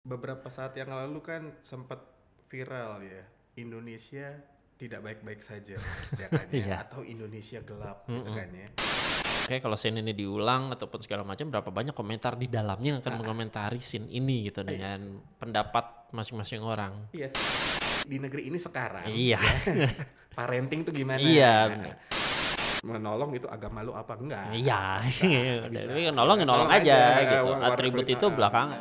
Beberapa saat yang lalu kan sempat viral ya, Indonesia tidak baik-baik saja, ya kan ya, Iya. atau Indonesia gelap gitu kan ya. Oke, kalau scene ini diulang ataupun segala macam, berapa banyak komentar di dalamnya yang akan mengomentari scene ini gitu Iya, dengan pendapat masing-masing orang. iya. Di negeri ini sekarang Iya. ya, parenting tuh gimana? Iya, benar. Menolong itu agama lu apa enggak? Iya. Nggak bisa. Tapi Ya, nolong nolong aja aja, gitu. warna Atribut kulit. itu belakangan.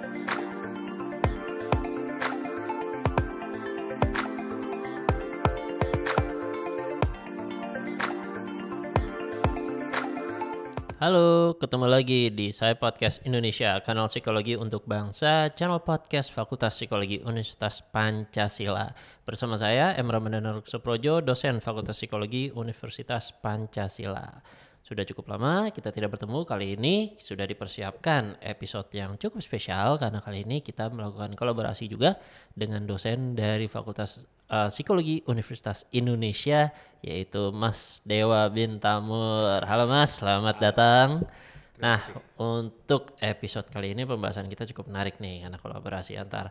Halo, ketemu lagi di Saya Podcast Indonesia, kanal psikologi untuk bangsa, channel podcast Fakultas Psikologi Universitas Pancasila. Bersama saya, M. Ramadhan Suprojo, dosen Fakultas Psikologi Universitas Pancasila. Sudah cukup lama kita tidak bertemu, kali ini sudah dipersiapkan episode yang cukup spesial karena kali ini kita melakukan kolaborasi juga dengan dosen dari Fakultas Psikologi Universitas Indonesia, yaitu Mas Dewa Bintamur. Halo Mas, selamat datang. Nah, untuk episode kali ini pembahasan kita cukup menarik nih karena kolaborasi antar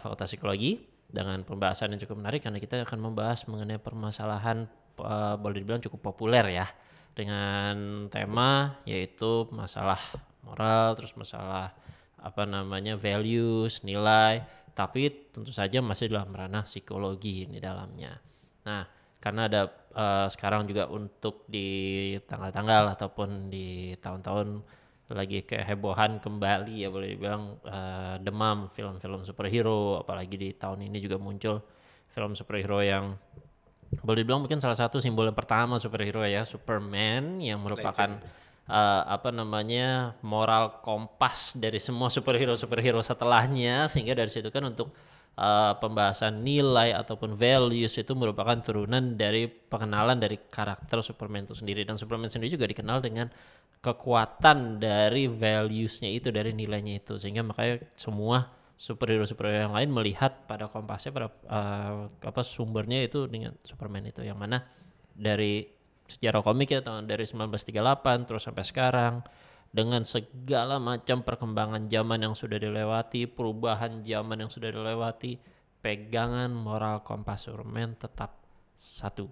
Fakultas Psikologi dengan pembahasan yang cukup menarik karena kita akan membahas mengenai permasalahan boleh dibilang cukup populer ya, dengan tema yaitu masalah moral, terus masalah values, nilai, tapi tentu saja masih dalam ranah psikologi di dalamnya. Nah, karena ada sekarang juga untuk di tanggal-tanggal ataupun di tahun-tahun lagi kehebohan kembali ya, boleh dibilang demam film-film superhero, apalagi di tahun ini juga muncul film superhero yang boleh dibilang mungkin salah satu simbol yang pertama superhero ya, Superman, yang merupakan moral kompas dari semua superhero setelahnya, sehingga dari situ kan untuk pembahasan nilai ataupun values itu merupakan turunan dari pengenalan dari karakter Superman itu sendiri, dan Superman sendiri juga dikenal dengan kekuatan dari valuesnya itu, dari nilainya itu, sehingga makanya semua superhero yang lain melihat pada kompasnya, pada sumbernya itu dengan Superman itu, yang mana dari sejarah komik ya, tahun dari 1938 terus sampai sekarang, dengan segala macam perkembangan zaman yang sudah dilewati, perubahan zaman yang sudah dilewati, pegangan moral kompas Superman tetap satu,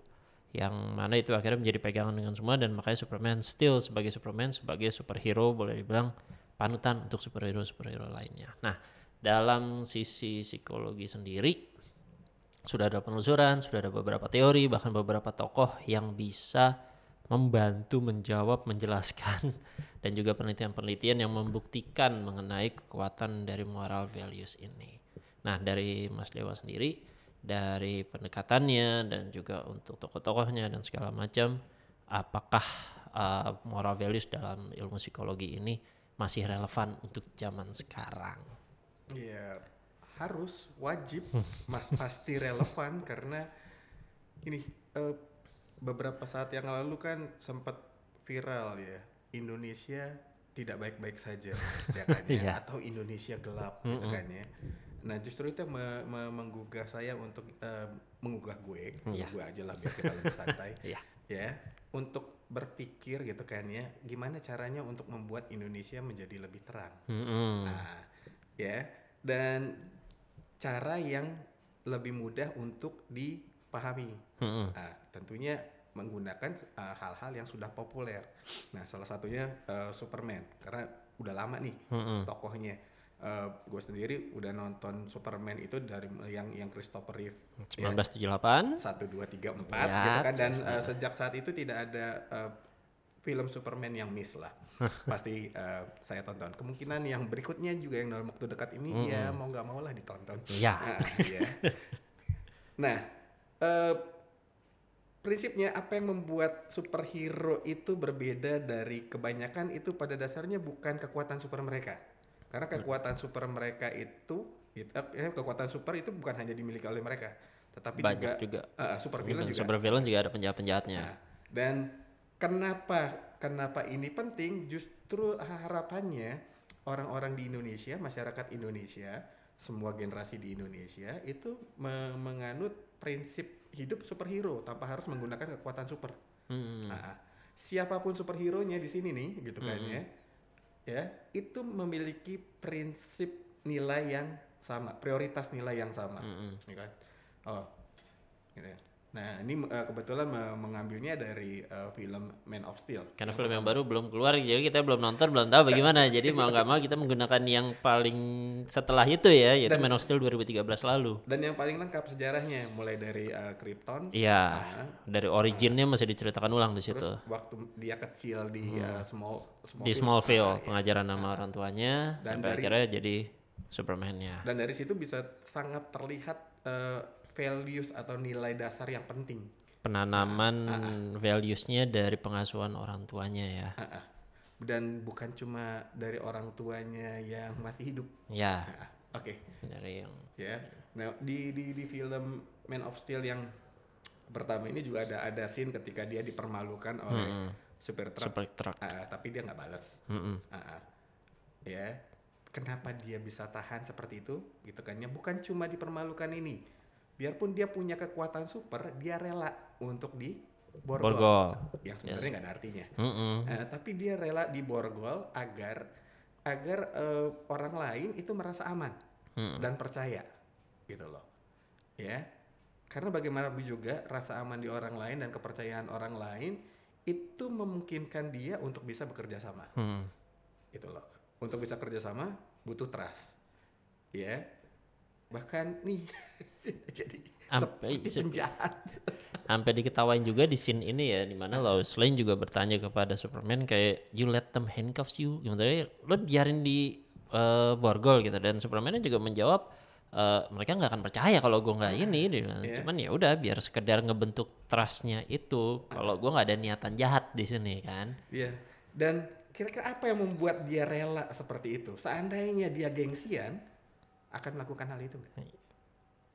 yang mana itu akhirnya menjadi pegangan dengan semua, dan makanya Superman still sebagai Superman, sebagai superhero boleh dibilang panutan untuk superhero lainnya. Nah, dalam sisi psikologi sendiri sudah ada penelusuran, sudah ada beberapa teori, bahkan beberapa tokoh yang bisa membantu menjawab, menjelaskan, dan juga penelitian-penelitian yang membuktikan mengenai kekuatan dari moral values ini. Nah, dari Mas Dewa sendiri, dari pendekatannya dan juga untuk tokoh-tokohnya dan segala macam, apakah moral values dalam ilmu psikologi ini masih relevan untuk zaman sekarang? Iya, harus, wajib, pasti relevan karena ini beberapa saat yang lalu kan sempat viral ya, Indonesia tidak baik-baik saja, ya kan ya, Iya. atau Indonesia gelap gitu kan ya. Nah, justru itu yang menggugah saya untuk menggugah Iya. gue aja lah biar kita lebih santai, Iya. ya, untuk berpikir gitu kan ya, gimana caranya untuk membuat Indonesia menjadi lebih terang. Nah, ya, dan cara yang lebih mudah untuk dipahami. Nah, tentunya menggunakan hal-hal yang sudah populer. Nah, salah satunya Superman, karena udah lama nih tokohnya. Gue sendiri udah nonton Superman itu dari yang Christopher Reeve 1978 1, 2, 3, 4 ya, gitu kan, dan sejak saat itu tidak ada film Superman yang miss lah. Pasti saya tonton. Kemungkinan yang berikutnya juga yang dalam waktu dekat ini ya mau nggak mau lah ditonton. Iya. Ya. Nah, prinsipnya apa yang membuat superhero itu berbeda dari kebanyakan itu pada dasarnya bukan kekuatan super mereka. Karena kekuatan super mereka itu kekuatan super itu bukan hanya dimiliki oleh mereka, tetapi banyak juga super villain juga. super villain juga ada penjahat-penjahatnya. Nah, dan kenapa ini penting? Justru harapannya orang-orang di Indonesia, masyarakat Indonesia, semua generasi di Indonesia itu menganut prinsip hidup superhero tanpa harus menggunakan kekuatan super. Nah, siapapun superhero-nya di sini nih, gitu kan ya, itu memiliki prinsip nilai yang sama, prioritas nilai yang sama, ya kan? Oh, gitu ya. Nah ini kebetulan mengambilnya dari film Man of Steel. Karena film yang baru belum keluar, jadi kita belum nonton, belum tahu bagaimana. Jadi mau nggak mau kita menggunakan yang paling setelah itu ya, yaitu Man of Steel 2013 lalu. Dan yang paling lengkap sejarahnya, mulai dari Krypton. Iya, dari originnya masih diceritakan ulang di situ. Terus waktu dia kecil di Smallville, pengajaran nama orang tuanya, dan sampai akhirnya jadi Superman-nya. Dan dari situ bisa sangat terlihat values atau nilai dasar yang penting. Penanaman values-nya dari pengasuhan orang tuanya ya. Dan bukan cuma dari orang tuanya yang masih hidup. Ya. Oke. Dari yang ya. Nah, di film Man of Steel yang pertama ini juga ada scene ketika dia dipermalukan oleh Super Truck. Tapi dia nggak balas. Ya. Kenapa dia bisa tahan seperti itu? Gitu kan ya. Bukan cuma dipermalukan ini. Biarpun dia punya kekuatan super, dia rela untuk diborgol. Yang sebenarnya nggak ada artinya. Tapi dia rela diborgol agar orang lain itu merasa aman dan percaya, gitu loh. Ya, karena bagaimanapun juga rasa aman di orang lain dan kepercayaan orang lain itu memungkinkan dia untuk bisa bekerja sama, gitu loh. Untuk bisa kerja sama butuh trust, ya. Bahkan nih jadi seperti penjahat. Sampai diketawain juga di scene ini ya, dimana Lois Lane juga bertanya kepada Superman kayak, you let them handcuffs you, gimana lo biarin di borgol gitu. Dan Superman juga menjawab, mereka nggak akan percaya kalau gue nggak ini. Cuman ya udah, biar sekedar ngebentuk trustnya itu, kalau gue nggak ada niatan jahat di sini kan. Iya. Dan kira-kira apa yang membuat dia rela seperti itu? Seandainya dia gengsian, akan melakukan hal itu nggak?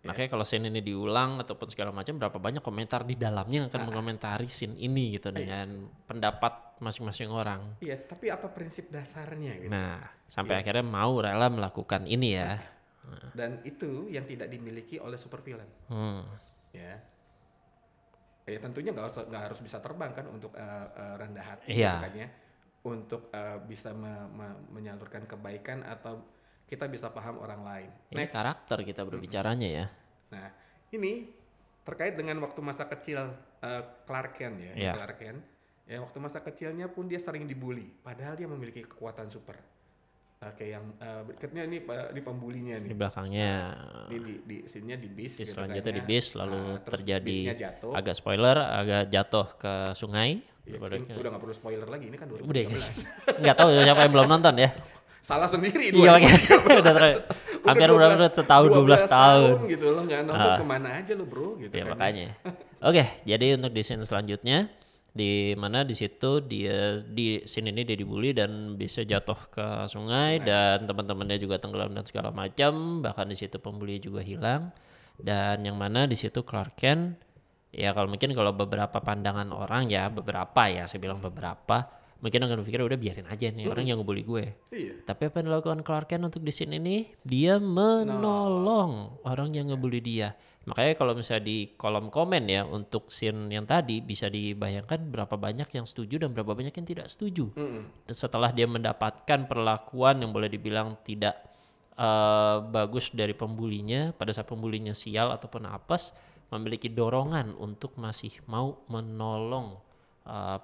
Makanya kalau scene ini diulang ataupun segala macam, berapa banyak komentar di dalamnya yang akan mengomentari scene ini gitu dengan pendapat masing-masing orang. Iya, tapi apa prinsip dasarnya gitu? Nah, sampai akhirnya mau rela melakukan ini ya. Dan itu yang tidak dimiliki oleh supervillain. Ya. Ya tentunya nggak harus bisa terbang kan untuk rendah hati, gitu kan ya. Untuk bisa menyalurkan kebaikan atau kita bisa paham orang lain. Ini karakter kita berbicaranya ya. Nah, ini terkait dengan waktu masa kecil Clark Kent ya. Clark Kent. Ya, waktu masa kecilnya pun dia sering dibully, padahal dia memiliki kekuatan super. Kayak yang berikutnya ini pembulinya nih. Di belakangnya. Di scene-nya di bis. Di selanjutnya di bis, lalu terjadi jatuh. Agak spoiler, agak jatuh ke sungai. Ya, udah nggak perlu spoiler lagi, ini kan 2013. Udah, nggak tahu siapa yang belum nonton ya. Salah sendiri. Iya makanya hampir udah setahun 12 tahun gitu loh, nggak nonton kemana aja lo bro gitu ya kan. Makanya Oke, jadi untuk di scene selanjutnya di mana di situ dia di scene ini dia dibully dan bisa jatuh ke sungai. Dan teman-temannya juga tenggelam dan segala macam, bahkan di situ pembuli juga hilang. Dan yang mana di situ Clark Kent ya, kalau beberapa pandangan orang ya, saya bilang beberapa mungkin akan berpikir udah biarin aja nih orang yang ngebully gue. Iya. Tapi apa yang dilakukan Clark Kent untuk di scene ini? Dia menolong orang yang ngebully dia. Makanya kalau misalnya di kolom komen ya untuk scene yang tadi bisa dibayangkan berapa banyak yang setuju dan berapa banyak yang tidak setuju. Dan setelah dia mendapatkan perlakuan yang boleh dibilang tidak bagus dari pembulinya, pada saat pembulinya sial ataupun apes, memiliki dorongan untuk masih mau menolong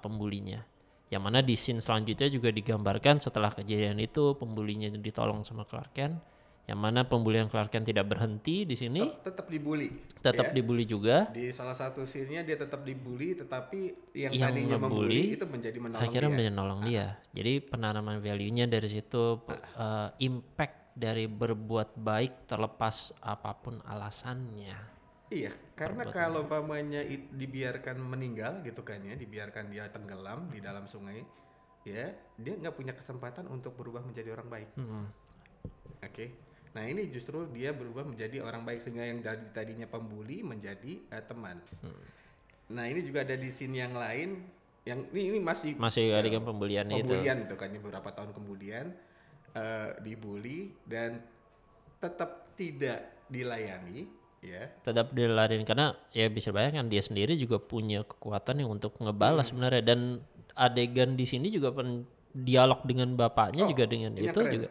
pembulinya. Yang mana di scene selanjutnya juga digambarkan setelah kejadian itu pembulinya ditolong sama Clark Kent. Yang mana pembulian Clark Kent tidak berhenti di sini. Tetap dibully. Tetap dibully juga. Di salah satu scene-nya dia tetap dibully, tetapi yang tadinya membully itu menjadi menolong akhirnya dia. Menolong dia. Jadi penanaman value-nya dari situ, impact dari berbuat baik terlepas apapun alasannya. Iya, karena kalau umpamanya dibiarkan meninggal gitu kan ya, dibiarkan dia tenggelam di dalam sungai, ya dia nggak punya kesempatan untuk berubah menjadi orang baik. Oke. Nah ini justru dia berubah menjadi orang baik, sehingga yang tadinya pembuli menjadi teman. Nah ini juga ada di scene yang lain, yang ini masih adegan pembulian itu kan ya, beberapa tahun kemudian dibully dan tetap tidak dilayani. Tetap dilarin karena ya bisa bayangkan dia sendiri juga punya kekuatan yang untuk ngebalas sebenarnya. Dan adegan di sini juga dialog dengan bapaknya juga dengan itu keren. Juga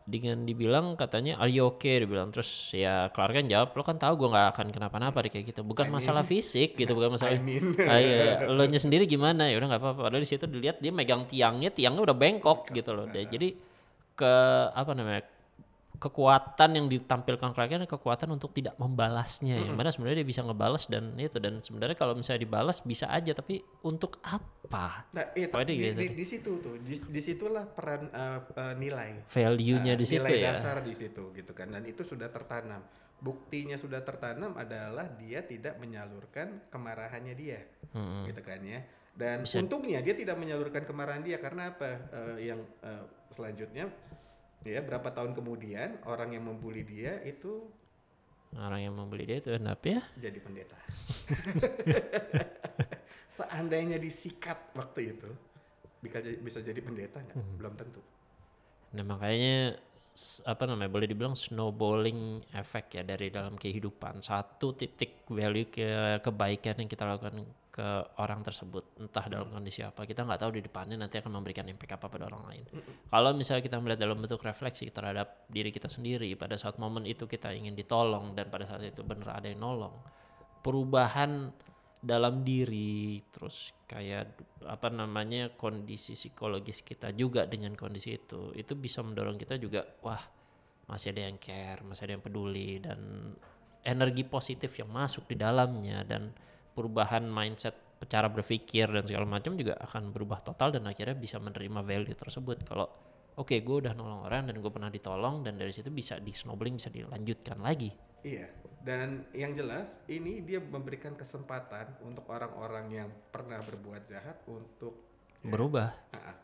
dengan dibilang katanya are you okay, dibilang. Terus ya Clark kan jawab, lo kan tahu gue nggak akan kenapa-napa kayak gitu, bukan masalah fisik gitu, bukan masalah lo nya sendiri gimana, ya udah nggak apa-apa. Padahal di situ dilihat dia megang tiangnya udah bengkok gitu loh. Jadi ke apa namanya, kekuatan yang ditampilkan Clark adalah kekuatan untuk tidak membalasnya, yang mana sebenarnya dia bisa ngebalas dan sebenarnya kalau misalnya dibalas bisa aja, tapi untuk apa? Nah, di situ tuh, disitulah peran nilai, value-nya di situ nilai ya. dasar di situ gitu kan, dan itu sudah tertanam. Buktinya sudah tertanam adalah dia tidak menyalurkan kemarahannya dia, gitu kan ya. Dan untungnya dia tidak menyalurkan kemarahan dia karena apa? Selanjutnya, ya berapa tahun kemudian orang yang membuli dia itu kenapa ya? Jadi pendeta. Seandainya disikat waktu itu, bisa jadi pendeta nggak? Belum tentu. Nah makanya boleh dibilang snowballing effect ya dari dalam kehidupan. Satu titik value kebaikan yang kita lakukan ke orang tersebut, entah dalam kondisi apa, kita nggak tahu di depannya nanti akan memberikan impact apa pada orang lain. Kalau misalnya kita melihat dalam bentuk refleksi terhadap diri kita sendiri, pada saat momen itu kita ingin ditolong dan pada saat itu benar ada yang nolong, perubahan dalam diri, terus kayak kondisi psikologis kita juga dengan kondisi itu bisa mendorong kita juga, wah masih ada yang care, masih ada yang peduli, dan energi positif yang masuk di dalamnya dan perubahan mindset, cara berpikir dan segala macam juga akan berubah total, dan akhirnya bisa menerima value tersebut. Kalau oke, gue udah nolong orang dan gue pernah ditolong, dan dari situ bisa di snowballing, bisa dilanjutkan lagi. Iya, dan yang jelas ini dia memberikan kesempatan untuk orang-orang yang pernah berbuat jahat untuk berubah.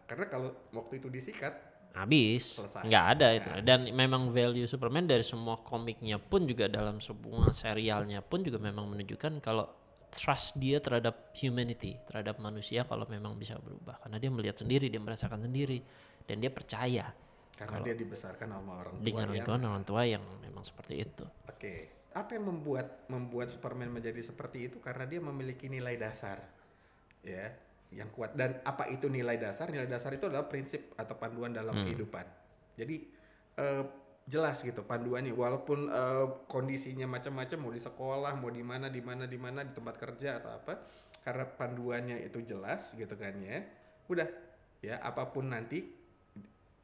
Karena kalau waktu itu disikat, habis, nggak ada itu. Dan memang value Superman dari semua komiknya pun juga dalam semua serialnya pun juga memang menunjukkan kalau trust dia terhadap humanity, terhadap manusia kalau memang bisa berubah. Karena dia melihat sendiri, dia merasakan sendiri, dan dia percaya. Karena dia dibesarkan sama orang tua dengan lingkungan orang tua yang memang seperti itu. Oke. Apa yang membuat Superman menjadi seperti itu? Karena dia memiliki nilai dasar, ya, yang kuat. Dan apa itu nilai dasar? Nilai dasar itu adalah prinsip atau panduan dalam kehidupan. Jadi jelas gitu panduannya. Walaupun kondisinya macam-macam, mau di sekolah, mau di mana, di tempat kerja atau apa, karena panduannya itu jelas gitu kan ya. Udah, ya apapun nanti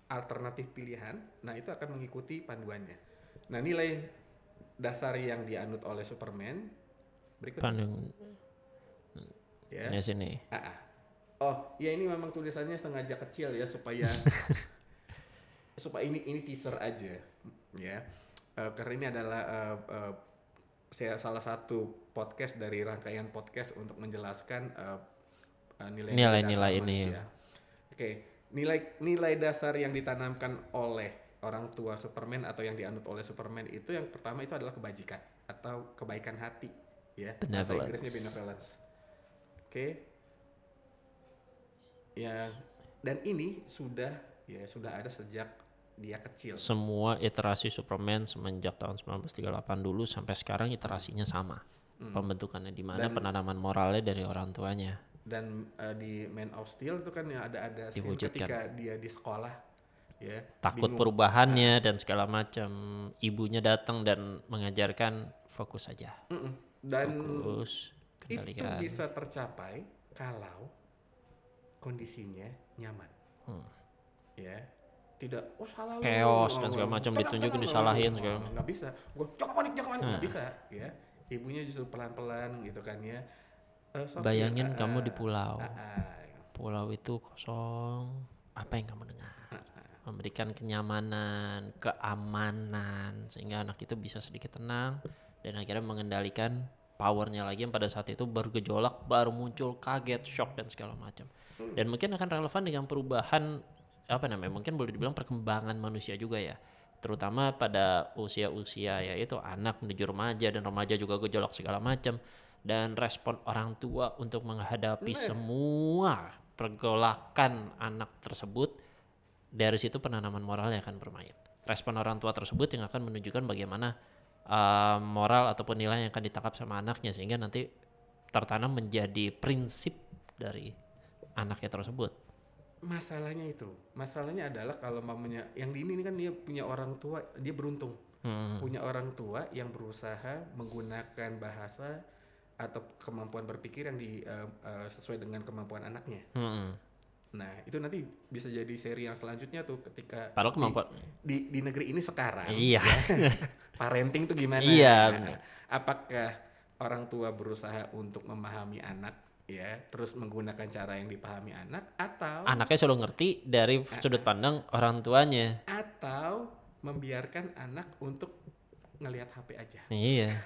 alternatif pilihan, nah itu akan mengikuti panduannya. Nah nilai dasar yang dianut oleh Superman berikutnya. Ya. Ini sini. Oh, ya ini memang tulisannya sengaja kecil ya supaya supaya ini teaser aja, ya. Karena ini adalah saya salah satu podcast dari rangkaian podcast untuk menjelaskan nilai-nilai ini. Oke. Nilai dasar yang ditanamkan oleh orang tua Superman atau yang dianut oleh Superman itu yang pertama itu adalah kebajikan atau kebaikan hati, ya. Bahasa Inggrisnya benevolence. Oke. Ya, dan ini sudah ada sejak dia kecil. Semua iterasi Superman semenjak tahun 1938 dulu sampai sekarang iterasinya sama. Pembentukannya di mana penanaman moralnya dari orang tuanya. Dan di Man of Steel itu kan yang ada scene ketika dia di sekolah, ya, takut perubahannya dan segala macam, ibunya datang dan mengajarkan fokus saja. Dan fokus, kendalikan. Itu bisa tercapai kalau kondisinya nyaman, ya, tidak salah chaos dan segala macam ditunjukin, disalahin segala. Nggak bisa, gue jangan panik nggak bisa, ya. Ibunya justru pelan-pelan gitu kan ya. Bayangin kamu di pulau. Pulau itu kosong. Apa yang kamu dengar? Memberikan kenyamanan, keamanan, sehingga anak itu bisa sedikit tenang dan akhirnya mengendalikan powernya lagi yang pada saat itu baru gejolak, baru muncul, kaget, shock dan segala macam. Dan mungkin akan relevan dengan perubahan mungkin boleh dibilang perkembangan manusia juga ya. Terutama pada usia-usia yaitu anak menuju remaja, dan remaja juga gejolak segala macam. Dan respon orang tua untuk menghadapi semua pergolakan anak tersebut, dari situ penanaman moralnya akan bermain. Respon orang tua tersebut yang akan menunjukkan bagaimana moral ataupun nilai yang akan ditangkap sama anaknya, sehingga nanti tertanam menjadi prinsip dari anaknya tersebut. masalahnya adalah kalau mamanya yang di ini kan dia punya orang tua, dia beruntung punya orang tua yang berusaha menggunakan bahasa atau kemampuan berpikir yang sesuai dengan kemampuan anaknya. Nah itu nanti bisa jadi seri yang selanjutnya tuh ketika Padahal kemampuan di negeri ini sekarang iya ya, parenting tuh gimana? iya benar. Apakah orang tua berusaha untuk memahami anak ya, terus menggunakan cara yang dipahami anak, atau Anaknya selalu ngerti dari sudut pandang orang tuanya. atau membiarkan anak untuk ngelihat HP aja. Iya.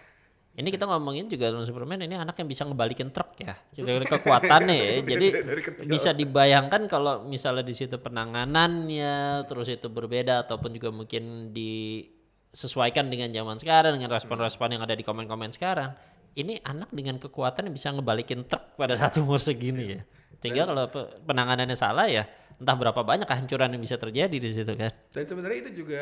Ini kita ngomongin juga dalam Superman, ini anak yang bisa ngebalikin truk ya. Jadi kekuatannya ya. Jadi Dari kecil. bisa dibayangkan kalau misalnya di situ penanganannya terus itu berbeda ataupun juga mungkin disesuaikan dengan zaman sekarang, dengan respon-respon yang ada di komen-komen sekarang. Ini anak dengan kekuatan yang bisa ngebalikin truk pada saat umur segini ya. Sehingga kalau penanganannya salah ya entah berapa banyak kehancuran yang bisa terjadi di situ kan. Dan sebenarnya itu juga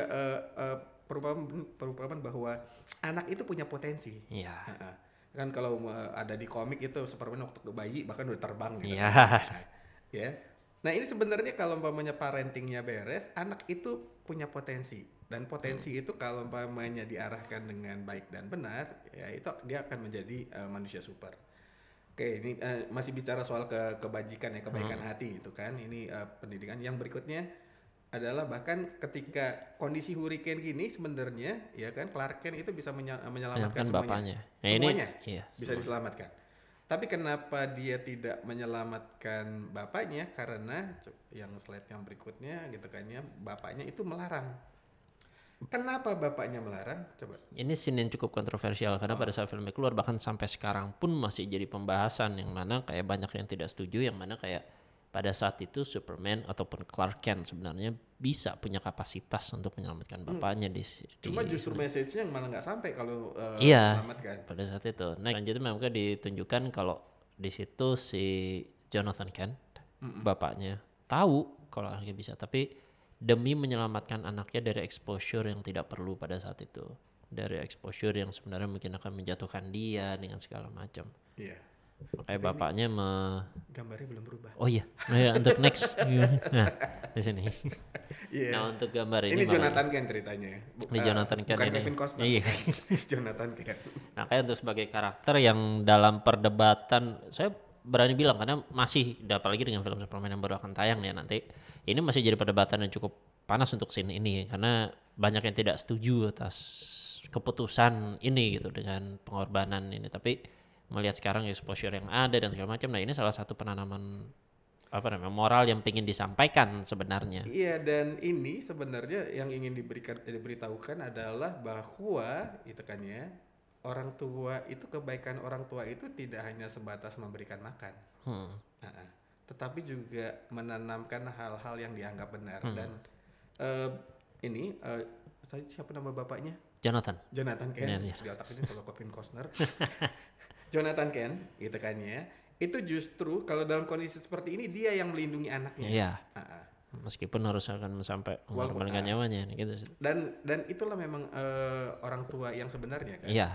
perumpamaan bahwa anak itu punya potensi. Iya. Kan kalau ada di komik itu Superman waktu bayi bahkan udah terbang gitu. Iya. Ya. Nah ini sebenarnya kalau umpamanya parentingnya beres, anak itu punya potensi, dan potensi itu kalau umpamanya diarahkan dengan baik dan benar, ya itu dia akan menjadi manusia super. Oke, ini masih bicara soal kebajikan ya, kebaikan hati itu kan. Ini pendidikan. Yang berikutnya adalah bahkan ketika kondisi hurricane gini sebenarnya ya kan, Clark Kent itu bisa menyelamatkan semuanya. Bapaknya. Nah, semuanya iya, bisa diselamatkan. Tapi kenapa dia tidak menyelamatkan bapaknya? Karena yang slide yang berikutnya gitu kan ya, bapaknya itu melarang. Kenapa bapaknya melarang? Coba. Ini scene yang cukup kontroversial karena pada saat filmnya keluar bahkan sampai sekarang pun masih jadi pembahasan, yang mana kayak banyak yang tidak setuju, yang mana kayak pada saat itu Superman ataupun Clark Kent sebenarnya bisa punya kapasitas untuk menyelamatkan bapaknya Cuma justru message-nya yang malah nggak sampai kalau iya, diselamatkan. pada saat itu. Nah, selanjutnya memang ditunjukkan kalau di situ si Jonathan Kent, bapaknya, tahu kalau anaknya bisa, tapi demi menyelamatkan anaknya dari exposure yang tidak perlu pada saat itu. Dari exposure yang sebenarnya mungkin akan menjatuhkan dia dengan segala macam. Iya. Makanya bapaknya gambarnya belum berubah. Oh iya, nah, untuk next. Nah, di sini. Yeah. Nah, untuk gambar ini Jonathan Kent ceritanya. Ini Jonathan Kent bukan ini. Kevin Costner. Iya. Jonathan Kent. Nah, kayak untuk sebagai karakter yang dalam perdebatan, saya berani bilang karena masih, apalagi dengan film Superman yang baru akan tayang ya nanti, ini masih jadi perdebatan yang cukup panas untuk scene ini karena banyak yang tidak setuju atas keputusan ini gitu dengan pengorbanan ini. Tapi melihat sekarang exposure yang ada dan segala macam, nah ini salah satu penanaman moral yang ingin disampaikan sebenarnya. Iya, dan ini sebenarnya yang ingin diberitahukan adalah bahwa itu kan ya, orang tua itu, kebaikan orang tua itu tidak hanya sebatas memberikan makan, tetapi juga menanamkan hal-hal yang dianggap benar. Dan ini siapa nama bapaknya? Jonathan Kent. Di otak ini selalu Kevin Costner. Jonathan Kent gitu kan ya, itu justru kalau dalam kondisi seperti ini dia yang melindungi anaknya. Iya. Meskipun harus akan sampai mengorbankan nyawanya gitu. Dan itulah memang orang tua yang sebenarnya kan. Iya.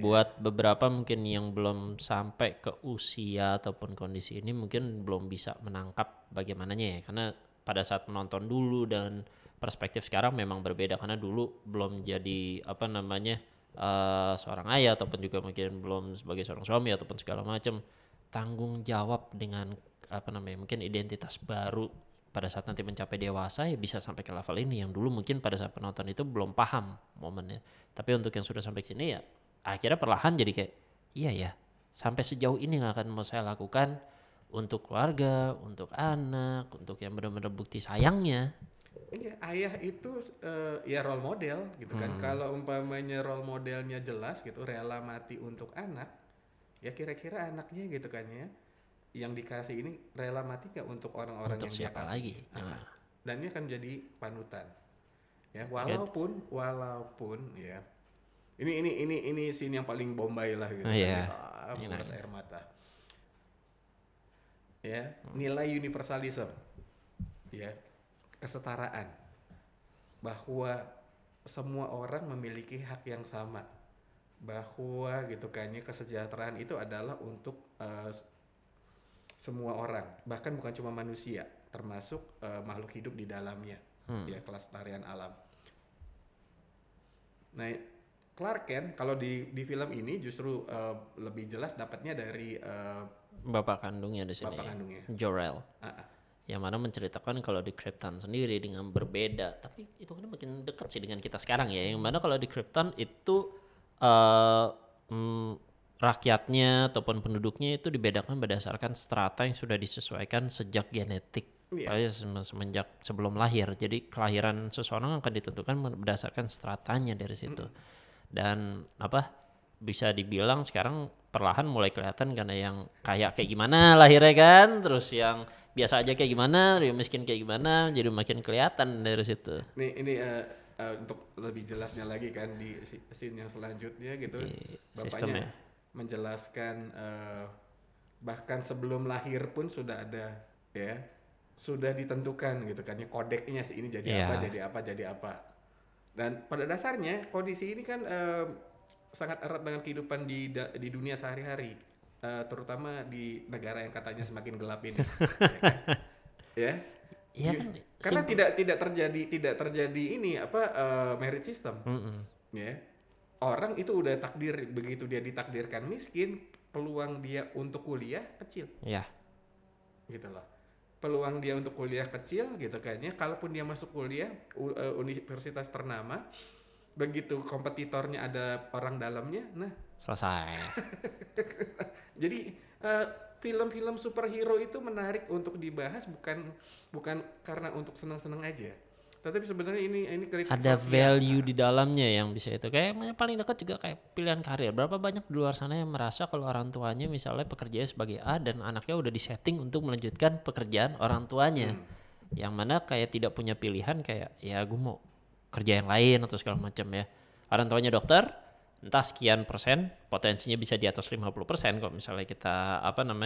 Buat beberapa mungkin yang belum sampai ke usia ataupun kondisi ini mungkin belum bisa menangkap bagaimananya ya, karena pada saat menonton dulu dan perspektif sekarang memang berbeda, karena dulu belum jadi seorang ayah ataupun juga mungkin belum sebagai seorang suami ataupun segala macam, tanggung jawab dengan mungkin identitas baru pada saat nanti mencapai dewasa ya bisa sampai ke level ini, yang dulu mungkin pada saat penonton itu belum paham momennya. Tapi untuk yang sudah sampai sini ya akhirnya perlahan jadi kayak iya ya, sampai sejauh ini yang akan mau saya lakukan untuk keluarga, untuk anak, untuk yang benar-benar bukti sayangnya. Iya, ayah itu ya role model gitu kan. Kalau umpamanya role modelnya jelas gitu, rela mati untuk anak, ya kira-kira anaknya gitu kan ya, yang dikasih ini rela mati gak untuk orang-orang untuk yang siapa lagi? Dan ini akan jadi panutan. Ya, walaupun ya. Ini scene yang paling Bombay lah gitu. Menguras air mata. Ya, nilai universalism. Ya. Kesetaraan, bahwa semua orang memiliki hak yang sama, bahwa gitu kan ya, kesejahteraan itu adalah untuk semua orang, bahkan bukan cuma manusia, termasuk makhluk hidup di dalamnya, ya kelestarian alam. Nah, Clark Kent kalau di film ini justru lebih jelas dapatnya dari bapak kandungnya di sini. Bapak kandungnya. Jor-El. Yang mana menceritakan kalau di Krypton sendiri dengan berbeda, tapi itu kan makin dekat sih dengan kita sekarang ya. Yang mana kalau di Krypton itu rakyatnya ataupun penduduknya itu dibedakan berdasarkan strata yang sudah disesuaikan sejak genetik. Semenjak sebelum lahir. Jadi kelahiran seseorang akan ditentukan berdasarkan stratanya dari situ. Dan bisa dibilang sekarang perlahan mulai kelihatan karena yang kaya kayak gimana lahirnya kan, terus yang biasa aja kayak gimana, yang miskin kayak gimana, jadi makin kelihatan dari situ. Ini untuk lebih jelasnya lagi kan di scene yang selanjutnya gitu, bapaknya menjelaskan bahkan sebelum lahir pun sudah ada ya, sudah ditentukan gitu kan ya kodeknya ini jadi apa. Dan pada dasarnya kondisi ini kan sangat erat dengan kehidupan di dunia sehari-hari, terutama di negara yang katanya semakin gelap ini. Ya kan? Iya kan, karena tidak terjadi ini merit system. Ya. Orang itu udah begitu dia ditakdirkan miskin, peluang dia untuk kuliah kecil. Iya. Gitu loh. Peluang dia untuk kuliah kecil gitu kayaknya. Kalaupun dia masuk kuliah universitas ternama, begitu kompetitornya ada orang dalamnya, nah selesai. Jadi film-film superhero itu menarik untuk dibahas bukan karena untuk senang-senang aja, tetapi sebenarnya ini kritik ada sosial. Value di dalamnya yang bisa itu. Kayak paling dekat juga kayak pilihan karir. Berapa banyak di luar sana yang merasa kalau orang tuanya misalnya pekerjaannya sebagai A dan anaknya udah disetting untuk melanjutkan pekerjaan orang tuanya, yang mana kayak tidak punya pilihan, kayak ya gue mau kerja yang lain atau segala macam ya. Orang tuanya dokter, entah sekian persen, potensinya bisa di atas 50% kalau misalnya kita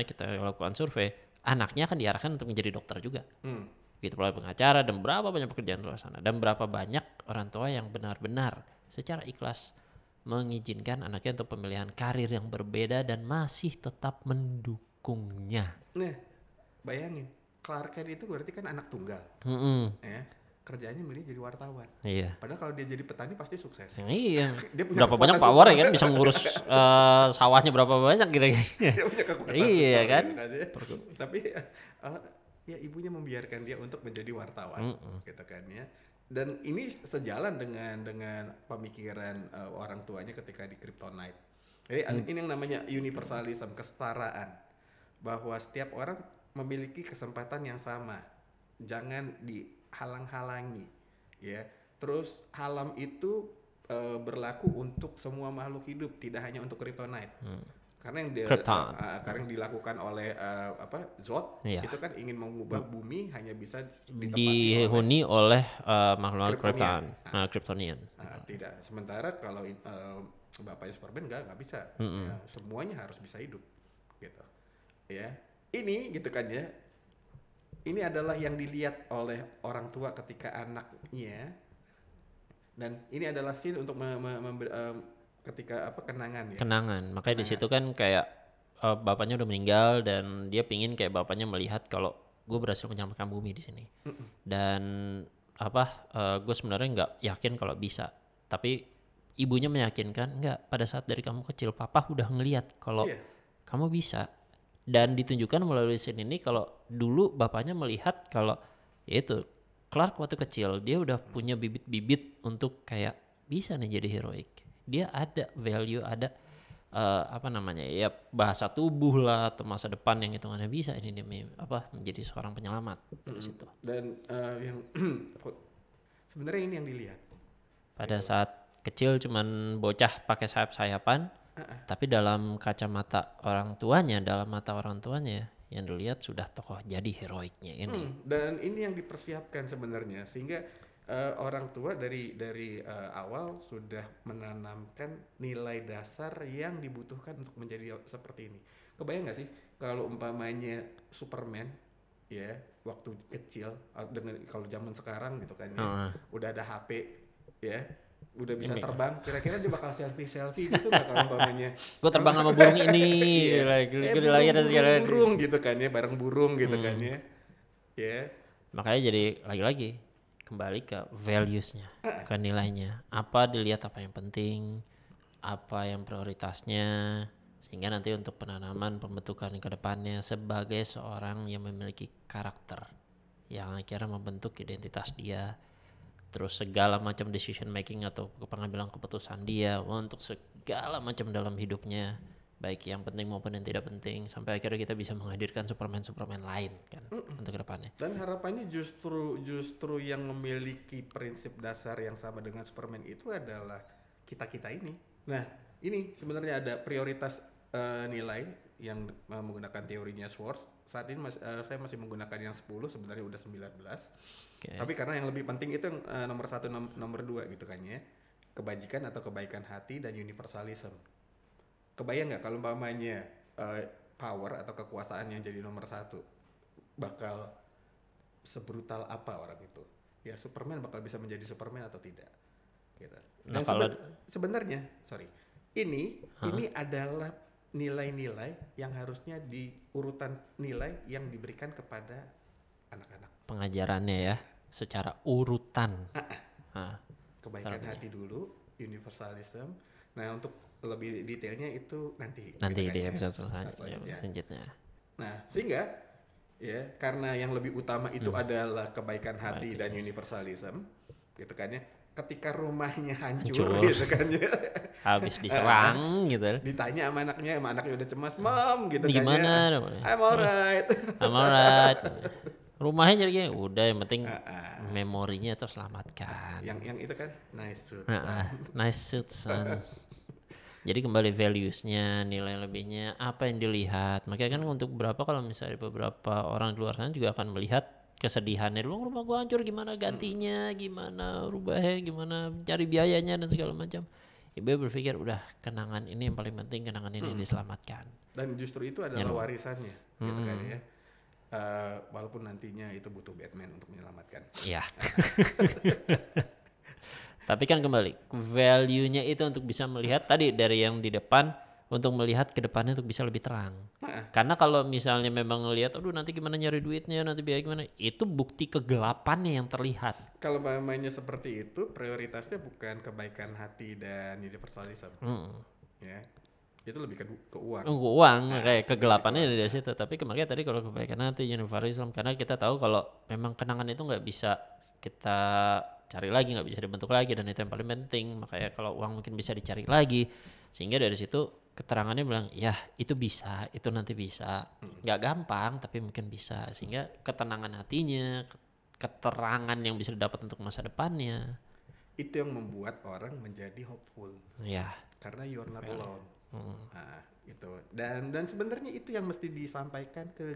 kita lakukan survei, anaknya akan diarahkan untuk menjadi dokter juga. Gitu pula pengacara, dan berapa banyak pekerjaan di luar sana, dan berapa banyak orang tua yang benar-benar secara ikhlas mengizinkan anaknya untuk pemilihan karir yang berbeda dan masih tetap mendukungnya. Nah, bayangin, Clark Kent itu berarti kan anak tunggal. Ya. Kerjanya milih jadi wartawan. Iya. Padahal kalau dia jadi petani pasti sukses. Iya. Dia punya berapa banyak power ya kan, bisa ngurus sawahnya berapa banyak kira-kira. Dia punya kekuatan. Iya kan. Gitu. Tapi ya ibunya membiarkan dia untuk menjadi wartawan, gitu kan ya. Dan ini sejalan dengan pemikiran orang tuanya ketika di Kryptonite. Jadi ini yang namanya universalism, kesetaraan, bahwa setiap orang memiliki kesempatan yang sama, jangan dihalang-halangi, ya. Terus halam itu berlaku untuk semua makhluk hidup, tidak hanya untuk Kryptonite. Karena yang dilakukan oleh Zod itu kan ingin mengubah bumi hanya bisa dihuni oleh makhluk Kryptonian. Tidak. Sementara kalau bapaknya Superman nggak bisa. Ya, semuanya harus bisa hidup, gitu. Ya, ini gitu kan ya. Ini adalah yang dilihat oleh orang tua ketika anaknya, dan ini adalah scene untuk ketika kenangan ya. Makanya di situ kan kayak bapaknya udah meninggal dan dia pingin kayak bapaknya melihat kalau gue berhasil menyelamatkan bumi di sini. Dan gue sebenarnya nggak yakin kalau bisa, tapi ibunya meyakinkan, enggak, pada saat dari kamu kecil papa udah ngelihat kalau kamu bisa. Dan ditunjukkan melalui scene ini kalau dulu bapaknya melihat kalau yaitu Clark waktu kecil dia udah punya bibit-bibit untuk kayak bisa nih jadi heroik. Dia ada value, ada ya bahasa tubuh lah atau masa depan yang hitungannya bisa ini dia menjadi seorang penyelamat dari situ. Dan yang sebenarnya ini yang dilihat. Pada saat kecil cuman bocah pakai sayap-sayapan, tapi dalam kacamata orang tuanya, dalam mata orang tuanya yang dilihat sudah tokoh jadi heroiknya ini. Dan ini yang dipersiapkan sebenarnya sehingga orang tua dari awal sudah menanamkan nilai dasar yang dibutuhkan untuk menjadi seperti ini. Kebayang nggak sih kalau umpamanya Superman ya waktu kecil dengan kalau zaman sekarang gitu kan ya, udah ada HP ya, udah bisa terbang, kira-kira dia bakal selfie gitu nggak kalau umpamanya gue terbang sama burung ini, burung gitu kan ya, bareng burung gitu kan ya. Ya. Makanya jadi lagi-lagi kembali ke values-nya, ke nilainya. Apa dilihat, apa yang penting, apa yang prioritasnya, sehingga nanti untuk penanaman pembentukan ke depannya sebagai seorang yang memiliki karakter yang akhirnya membentuk identitas dia, terus segala macam decision making atau pengambilan keputusan dia untuk segala macam dalam hidupnya, baik yang penting maupun yang tidak penting, sampai akhirnya kita bisa menghadirkan Superman lain kan untuk kedepannya. Dan harapannya justru yang memiliki prinsip dasar yang sama dengan Superman itu adalah kita ini. Nah, ini sebenarnya ada prioritas nilai yang menggunakan teorinya Schwartz. Saat ini saya masih menggunakan yang 10, sebenarnya udah 19. Okay. Tapi karena yang lebih penting itu nomor 1, nomor 2 gitu kan ya. Kebajikan atau kebaikan hati dan universalism. Kebayang nggak kalau umpamanya power atau kekuasaan yang jadi nomor 1 bakal sebrutal apa orang itu? Ya Superman bakal bisa menjadi Superman atau tidak? Gitu. Dan sebenarnya, ini adalah nilai-nilai yang harusnya di urutan nilai yang diberikan kepada anak-anak. Pengajarannya ya, secara urutan. Kebaikan hati dulu, universalism. Nah untuk lebih detailnya itu nanti di episode selanjutnya. Nah sehingga ya karena yang lebih utama itu adalah kebaikan hati dan universalism gitu kan ya, ketika rumahnya hancur gitu kan ya, habis diserang gitu, ditanya sama anaknya udah cemas, mom gitu kan gimana ya, I'm alright rumahnya jadi udah yang penting memorinya terselamatkan. Yang itu kan nice suit son. Jadi kembali values-nya, nilai lebihnya, apa yang dilihat. Makanya kan untuk kalau misalnya beberapa orang di luar sana juga akan melihat kesedihannya. Dulu rumah gua hancur, gimana gantinya, gimana rubahnya, gimana cari biayanya dan segala macam. Ibu berpikir udah kenangan ini yang paling penting, kenangan ini yang diselamatkan. Dan justru itu adalah warisannya, gitu kan ya. Walaupun nantinya itu butuh Batman untuk menyelamatkan. Iya. Tapi kan kembali, value-nya itu untuk bisa melihat tadi dari yang di depan, untuk melihat ke depannya untuk bisa lebih terang. Karena kalau misalnya memang ngelihat, aduh nanti gimana nyari duitnya, nanti biaya gimana, itu bukti kegelapannya yang terlihat. Kalau mainnya seperti itu, prioritasnya bukan kebaikan hati dan universalism. Ya. Itu lebih ke uang. Kayak kegelapannya dari situ. Tapi makanya tadi kalau kebaikan hati, universalism, karena kita tahu kalau memang kenangan itu nggak bisa kita cari lagi, nggak bisa dibentuk lagi, dan itu yang paling penting. Makanya kalau uang mungkin bisa dicari lagi, sehingga dari situ keterangannya bilang ya itu bisa, itu nanti bisa, nggak gampang tapi mungkin bisa, sehingga ketenangan hatinya, keterangan yang bisa didapat untuk masa depannya, itu yang membuat orang menjadi hopeful ya, karena you're not alone. Nah itu, dan sebenarnya itu yang mesti disampaikan ke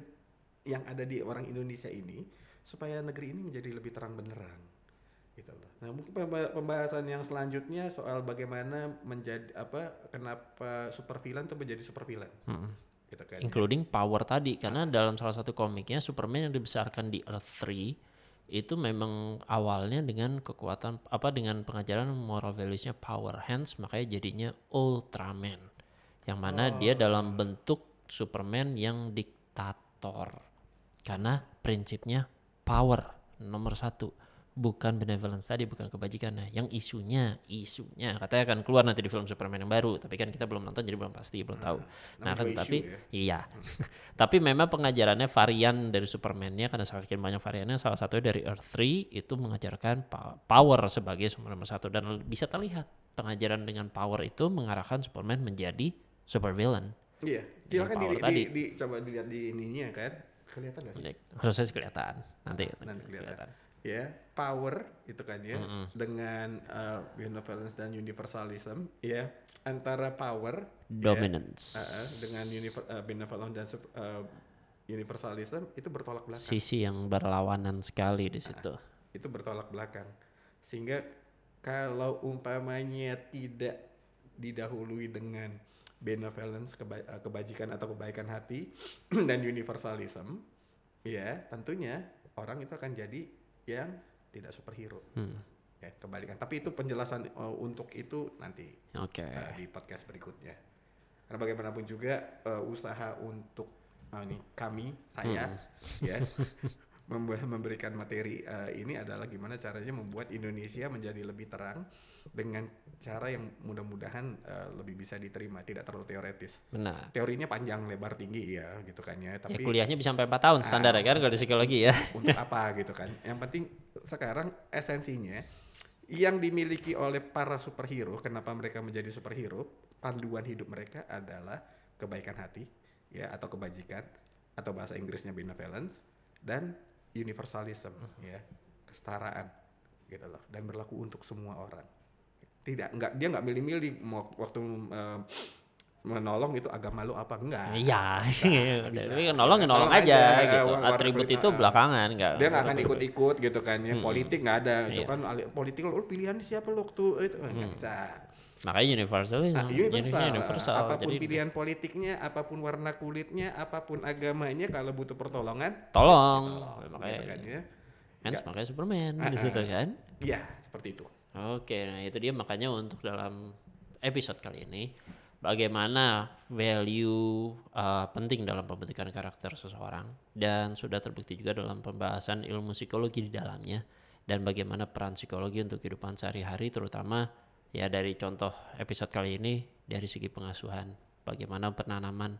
yang ada di orang Indonesia ini, supaya negeri ini menjadi lebih terang benderang gitu loh. Nah mungkin pembahasan yang selanjutnya soal bagaimana kenapa supervillain tuh menjadi supervillain, gitu kan, including power tadi, karena dalam salah satu komiknya Superman yang dibesarkan di Earth 3 itu memang awalnya dengan kekuatan dengan pengajaran moral values-nya power, hence makanya jadinya Ultraman, yang mana dia dalam bentuk Superman yang diktator karena prinsipnya power nomor 1, bukan benevolence tadi, bukan kebajikannya. Yang isunya katanya akan keluar nanti di film Superman yang baru, tapi kan kita belum nonton jadi belum pasti, belum tahu. Nah kan tapi ya? Iya. Tapi memang pengajarannya varian dari Superman-nya, karena semakin banyak variannya, salah satunya dari Earth 3 itu mengajarkan power sebagai sumber nomor 1, dan bisa terlihat pengajaran dengan power itu mengarahkan Superman menjadi supervillain. Iya. Silakan coba dilihat di ininya kan. Kelihatan gak sih? Harusnya kelihatan. Nanti kelihatan. Ya, power itu kan ya, dengan benevolence dan universalism ya, antara power dominance dengan benevolence dan universalism itu bertolak belakang. Sisi yang berlawanan sekali di situ. Itu bertolak belakang. Sehingga kalau umpamanya tidak didahului dengan benevolence, kebajikan atau kebaikan hati dan universalism, ya tentunya orang itu akan jadi yang tidak superhero. Ya, kebalikan. Tapi itu penjelasan untuk itu nanti di podcast berikutnya. Karena bagaimanapun juga usaha untuk saya ya memberikan materi ini adalah gimana caranya membuat Indonesia menjadi lebih terang dengan cara yang mudah-mudahan lebih bisa diterima, tidak terlalu teoretis. Benar. Teorinya panjang lebar tinggi ya gitu kan ya, tapi kuliahnya bisa sampai 4 tahun standar ya kan kalau di psikologi ya. Untuk apa gitu kan. Yang penting sekarang esensinya yang dimiliki oleh para superhero, kenapa mereka menjadi superhero, panduan hidup mereka adalah kebaikan hati ya, atau kebajikan, atau bahasa Inggrisnya benevolence, dan universalism ya, kesetaraan gitu loh, dan berlaku untuk semua orang. Dia nggak milih-milih waktu menolong itu agama lu apa enggak. Iya. Bisa. Nolong aja gitu. Atribut itu belakangan enggak. Dia nggak akan ikut-ikut gitu kan ya. Politik nggak ada. Itu Iya. kan politik lu pilihan siapa lu waktu itu nggak bisa. Makanya universal. Apapun Jadi pilihan politiknya, apapun warna kulitnya, apapun agamanya, kalau butuh pertolongan, tolong. Makanya gitu kan ya. Makanya Superman di situ kan. Iya, seperti itu. Oke, nah itu dia makanya untuk dalam episode kali ini bagaimana value penting dalam pembentukan karakter seseorang, dan sudah terbukti juga dalam pembahasan ilmu psikologi di dalamnya, dan bagaimana peran psikologi untuk kehidupan sehari-hari, terutama ya dari contoh episode kali ini dari segi pengasuhan, bagaimana penanaman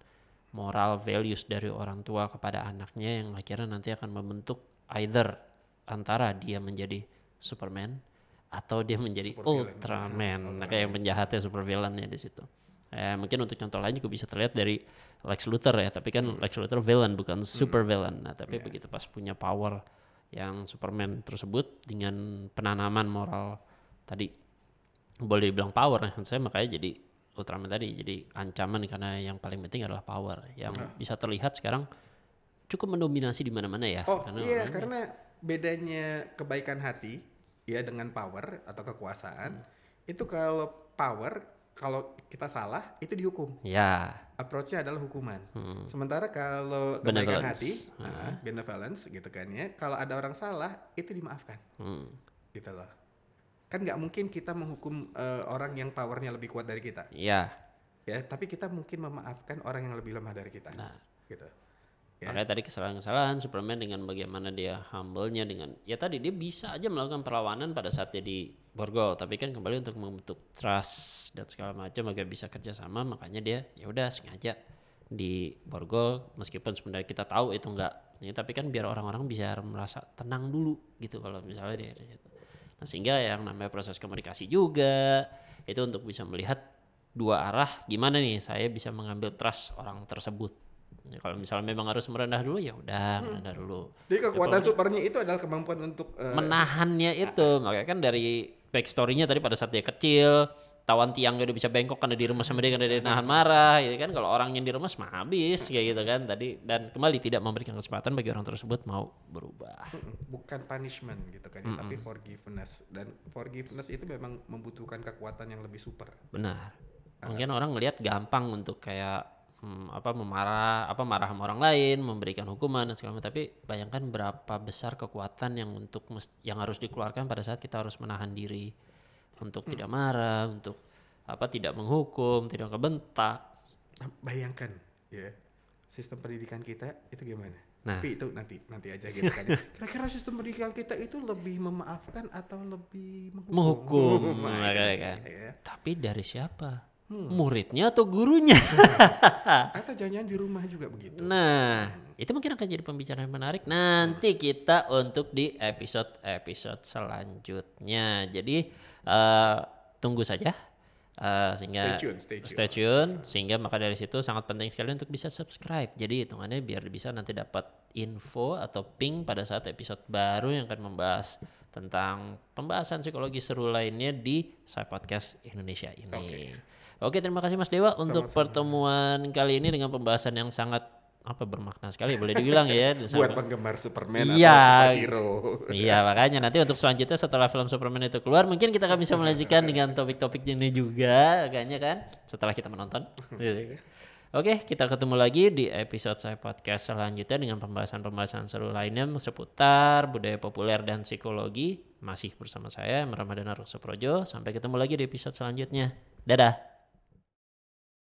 moral values dari orang tua kepada anaknya yang akhirnya nanti akan membentuk either antara dia menjadi Superman atau dia menjadi Ultraman. Nah, kayak yang penjahatnya supervillainnya di situ. Mungkin untuk contoh lain juga bisa terlihat dari Lex Luthor ya, tapi kan Lex Luthor villain bukan super villain. Nah, tapi begitu pas punya power yang Superman tersebut dengan penanaman moral tadi, boleh dibilang power, saya makanya jadi Ultraman tadi, jadi ancaman karena yang paling penting adalah power yang bisa terlihat sekarang cukup mendominasi di mana-mana ya. Karena bedanya kebaikan hati ya dengan power atau kekuasaan, itu kalau power, kalau kita salah itu dihukum. Ya. Approach-nya adalah hukuman. Sementara kalau kebaikan hati, benevolence gitu kan ya, kalau ada orang salah itu dimaafkan. Gitu loh. Kan nggak mungkin kita menghukum orang yang powernya lebih kuat dari kita. Iya. Ya, tapi kita mungkin memaafkan orang yang lebih lemah dari kita. Gitu. Ya. Makanya tadi kesalahan-kesalahan Superman dengan bagaimana dia humble-nya, dengan ya tadi dia bisa aja melakukan perlawanan pada saat dia di borgol, tapi kan kembali untuk membentuk trust dan segala macam agar bisa kerjasama, makanya dia ya udah sengaja di borgol meskipun sebenarnya kita tahu itu enggak ya, tapi kan biar orang-orang bisa merasa tenang dulu gitu kalau misalnya dia gitu. Nah, sehingga yang namanya proses komunikasi juga itu untuk bisa melihat dua arah, gimana nih saya bisa mengambil trust orang tersebut. Ya, kalau misalnya memang harus merendah dulu ya udah merendah dulu. Jadi kekuatan supernya itu adalah kemampuan untuk menahannya itu. Makanya kan dari backstory-nya tadi pada saat dia kecil, tawan tiangnya udah bisa bengkok karena di rumah sama dia karena dia nahan marah, gitu kan. Kalau orang yang di rumah mah habis kayak gitu kan tadi, dan kembali tidak memberikan kesempatan bagi orang tersebut mau berubah. Bukan punishment gitu kan, tapi forgiveness, dan forgiveness itu memang membutuhkan kekuatan yang lebih super. Benar. Mungkin orang ngelihat gampang untuk kayak marah sama orang lain, memberikan hukuman dan segala macam, tapi bayangkan berapa besar kekuatan yang yang harus dikeluarkan pada saat kita harus menahan diri untuk tidak marah, untuk tidak menghukum, tidak ngebentak. Bayangkan ya, sistem pendidikan kita itu gimana? Nah, tapi itu nanti aja gitu kan. Kira-kira sistem pendidikan kita itu lebih memaafkan atau lebih menghukum? Kan. Ya. Tapi dari siapa? Muridnya atau gurunya? Atau jangan di rumah juga begitu. Nah, itu mungkin akan jadi pembicaraan yang menarik nanti kita untuk di episode selanjutnya. Jadi tunggu saja sehingga stay tune, sehingga maka dari situ sangat penting sekali untuk bisa subscribe. Jadi hitungannya biar bisa nanti dapat info atau ping pada saat episode baru yang akan membahas tentang pembahasan psikologi seru lainnya di Saya Podcast Indonesia ini. Oke, terima kasih Mas Dewa untuk pertemuan kali ini dengan pembahasan yang sangat bermakna sekali boleh dibilang ya. Buat penggemar Superman atau superhero. Iya, makanya nanti untuk selanjutnya setelah film Superman itu keluar mungkin kita akan bisa melanjutkan dengan topik-topik ini juga kayaknya kan setelah kita menonton. Oke, kita ketemu lagi di episode Saya Podcast selanjutnya dengan pembahasan-pembahasan seru lainnya seputar budaya populer dan psikologi. Masih bersama saya Ramadhan Aruksoprojo. Sampai ketemu lagi di episode selanjutnya. Dadah.